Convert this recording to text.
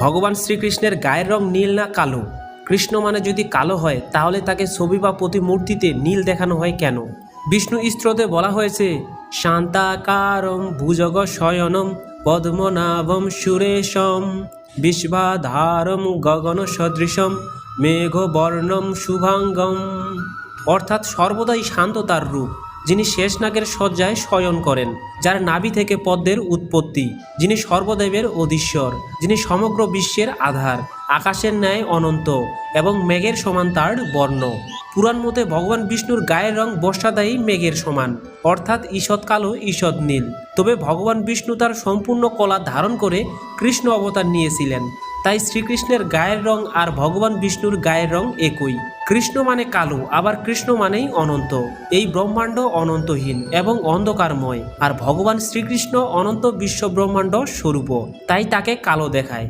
ভগবান শ্রীকৃষ্ণের গায়ের রং নীল না কালো? কৃষ্ণ মানে যদি কালো হয় তাহলে তাকে ছবি বা প্রতিমূর্তিতে নীল দেখানো হয় কেন? বিষ্ণু স্তোত্রে বলা হয়েছে শান্তাকারম ভুজগ শয়নম পদ্মনাভম সুরেশম বিশ্বাধারম গগন সদৃশম মেঘবর্ণম শুভাঙ্গম। অর্থাৎ সর্বদাই শান্ত তার রূপ, যিনি শেষনাগের শয্যায় শয়ন করেন, যার নাভি থেকে পদ্মের উৎপত্তি, যিনি সর্বদেবের অধীশ্বর, যিনি সমগ্র বিশ্বের আধার, আকাশের ন্যায় অনন্ত এবং মেঘের সমান তার বর্ণ। পুরাণ মতে ভগবান বিষ্ণুর গায়ের রং বর্ষাদায়ী মেঘের সমান, অর্থাৎ ঈষৎ কালো ঈষৎ নীল। তবে ভগবান বিষ্ণু তার সম্পূর্ণ কলা ধারণ করে কৃষ্ণ অবতার নিয়েছিলেন, তাই শ্রীকৃষ্ণের গায়ের রং আর ভগবান বিষ্ণুর গায়ের রং একই। কৃষ্ণ মানে কালো, আবার কৃষ্ণ মানেই অনন্ত। এই ব্রহ্মাণ্ড অনন্তহীন এবং অন্ধকারময়, আর ভগবান শ্রীকৃষ্ণ অনন্ত বিশ্ব ব্রহ্মাণ্ড স্বরূপ, তাই তাকে কালো দেখায়।